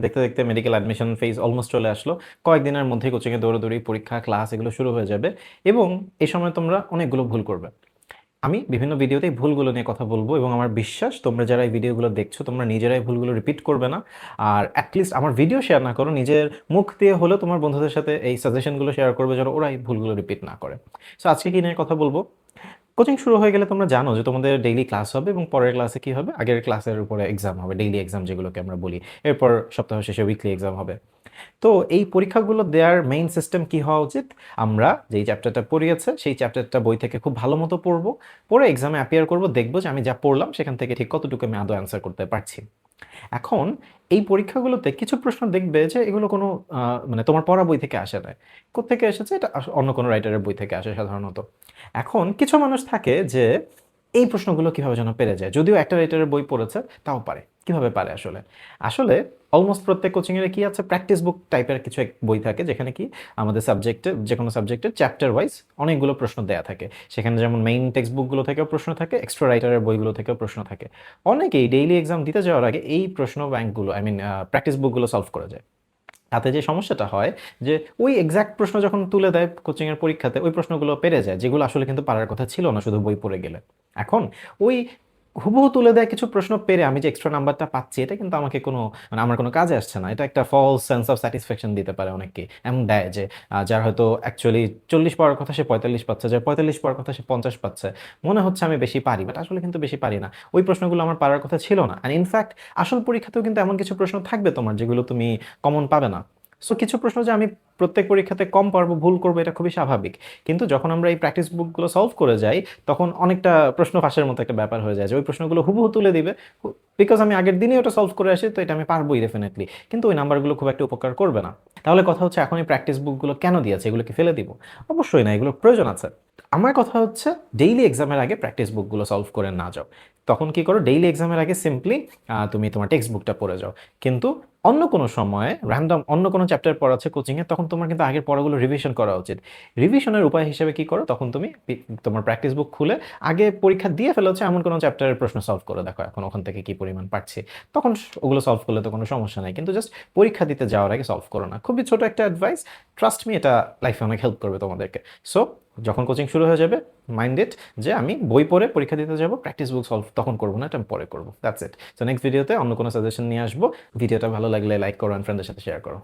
দেখতে দেখতে medical admission phase almost চলে আসলো। কয়েকদিনের মধ্যেই কোচিংয়ে দৌড়াদৌড়ি, পরীক্ষা, ক্লাস এগুলো শুরু হয়ে যাবে এবং এই সময় তোমরা অনেকগুলো ভুল করবে। আমি বিভিন্ন ভিডিওতেই ভুলগুলো নিয়ে কথা বলবো এবং আমার বিশ্বাস তোমরা যারা এই ভিডিওগুলো দেখছো তোমরা নিজেরাই ভুলগুলো রিপিট করবে না। আর অ্যাটলিস্ট আমার ভিডিও শেয়ার না করো, নিজের মুখ দিয়ে হলেও তোমার বন্ধুদের সাথে এই সাজেশনগুলো শেয়ার করবে যেন ওরা এই ভুলগুলো রিপিট না করে। সো আজকে কি নিয়ে কথা বলবো? কোচিং শুরু হয়ে গেলে তোমরা জানো যে তোমাদের ডেইলি ক্লাস হবে এবং পরের ক্লাসে কি হবে, আগের ক্লাসের উপরে এক্সাম হবে, ডেইলি এক্সাম যেগুলোকে আমরা বলি। এরপর সপ্তাহ শেষে উইকলি এক্সাম হবে। তো এই পরীক্ষাগুলো দেওয়ার মেইন সিস্টেম কি হওয়া উচিত? আমরা যেই চ্যাপ্টারটা পড়িয়েছে সেই চ্যাপ্টারটা বই থেকে খুব ভালো মতো পড়বো, পড়ে এক্সামে অ্যাপিয়ার করবো, দেখবো যে আমি যা পড়লাম সেখান থেকে ঠিক কতটুকু আমি আদৌ অ্যান্সার করতে পারছি। এখন এই পরীক্ষাগুলোতে কিছু প্রশ্ন দেখবে যে এগুলো কোনো মানে তোমার পড়া বই থেকে আসে না। কোত্থেকে এসেছে? এটা অন্য কোনো রাইটারের বই থেকে আসে সাধারণত। এখন কিছু মানুষ থাকে যে এই প্রশ্নগুলো কিভাবে যেন পেরে যায়, যদিও একটা রাইটারের বই পড়েছে তাও পারে। কিভাবে পারে আসলে? আসলে অলমোস্ট প্রত্যেক কোচিংয়ের কি আছে, প্র্যাকটিস বুক টাইপের কিছু এক বই থাকে যেখানে কি আমাদের সাবজেক্টে, যে কোনো সাবজেক্টের চ্যাপ্টার ওয়াইজ অনেকগুলো প্রশ্ন দেয়া থাকে। সেখানে যেমন মেইন টেক্সট বুকগুলো থেকেও প্রশ্ন থাকে, এক্সট্রা রাইটারের বইগুলো থেকেও প্রশ্ন থাকে। অনেকেই ডেইলি এক্সাম দিতে যাওয়ার আগে এই প্রশ্ন ব্যাংকগুলো, আই মিন প্র্যাকটিস বুকগুলো সলভ করে যায়। তাতে যে সমস্যাটা হয় যে ওই এক্সাক্ট প্রশ্ন যখন তুলে দেয় কোচিংয়ের পরীক্ষাতে, ওই প্রশ্নগুলো পেরে যায় যেগুলো আসলে কিন্তু পারার কথা ছিল না শুধু বই পড়ে গেলে। এখন ওই হুবহু তুলে দেয় কিছু প্রশ্ন পেরে আমি যে এক্সট্রা নাম্বারটা পাচ্ছি, এটা কিন্তু আমাকে কোনো, মানে আমার কোনো কাজে আসছে না। এটা একটা ফলস সেন্স অফ স্যাটিসফ্যাকশন দিতে পারে অনেককে, এমন দেয় যে যার হয়তো অ্যাকচুয়ালি 40 পাওয়ার কথা সে 45 পাচ্ছে, যার 45 পাওয়ার কথা সে 50 পাচ্ছে। মনে হচ্ছে আমি বেশি পারি, বাট আসলে কিন্তু বেশি পারি না। ওই প্রশ্নগুলো আমার পারার কথা ছিল না। অ্যান্ড ইনফ্যাক্ট আসল পরীক্ষাতেও কিন্তু এমন কিছু প্রশ্ন থাকবে তোমার যেগুলো তুমি কমন পাবে না। সো কিছু প্রশ্ন যে আমি প্রত্যেক পরীক্ষাতে কম পারবো, ভুল করবো, এটা খুবই স্বাভাবিক। কিন্তু যখন আমরা এই প্র্যাকটিস বুকগুলো সলভ করে যাই তখন অনেকটা প্রশ্ন ফাঁসের মতো একটা ব্যাপার হয়ে যায় যে ওই প্রশ্নগুলো হুবহু তুলে দিবে, বিকজ আমি আগের দিনই ওটা সলভ করে আসি, তো এটা আমি পারবোই ডেফিনেটলি। কিন্তু ওই নাম্বারগুলো খুব একটা উপকার করবে না। তাহলে কথা হচ্ছে এখন এই প্র্যাকটিস বুকগুলো কেন দিয়েছে? এগুলো কি ফেলে দিব? অবশ্যই না, এগুলোর প্রয়োজন আছে। আমার কথা হচ্ছে ডেইলি এক্সামের আগে প্র্যাকটিস বুকগুলো সলভ করে না যাও। তখন কি করো, ডেইলি এক্সামের আগে সিম্পলি তুমি তোমার টেক্সট বুকটা পড়ে যাও। কিন্তু অন্য কোনো সময়ে র্যান্ডম অন্য কোনো চ্যাপ্টার পড়াচ্ছে কোচিংয়ে, তখন তোমার কিন্তু আগের পড়াগুলো রিভিশন করা উচিত। রিভিশনের উপায় হিসেবে কি করো, তখন তুমি তোমার প্র্যাকটিস বুক খুলে আগে পরীক্ষা দিয়ে ফেলেছো এমন কোনো চ্যাপ্টারের প্রশ্ন সলভ করে দেখো এখন ওখান থেকে কি পরিমাণ পারছি। তখন ওগুলো সলভ করলে তো কোনো সমস্যা নাই, কিন্তু জাস্ট পরীক্ষা দিতে যাওয়ার আগে সলভ করো না। খুবই ছোট একটা অ্যাডভাইস, ট্রাস্ট মি, এটা লাইফে অনেক হেল্প করবে তোমাদেরকে। সো যখন কোচিং শুরু হয়ে যাবে, মাইন্ড ইট যে আমি বই পড়ে পরীক্ষা দিতে যাব, প্র্যাকটিস বুক সলভ তখন করবো না, এটা আমি পরে করবো। That's it. সো নেক্সট ভিডিওতে অন্য কোনো সাজেশন নিয়ে আসবো। ভিডিওটা ভালো লাগলে লাইক করো, ফ্রেন্ডদের সাথে শেয়ার করো।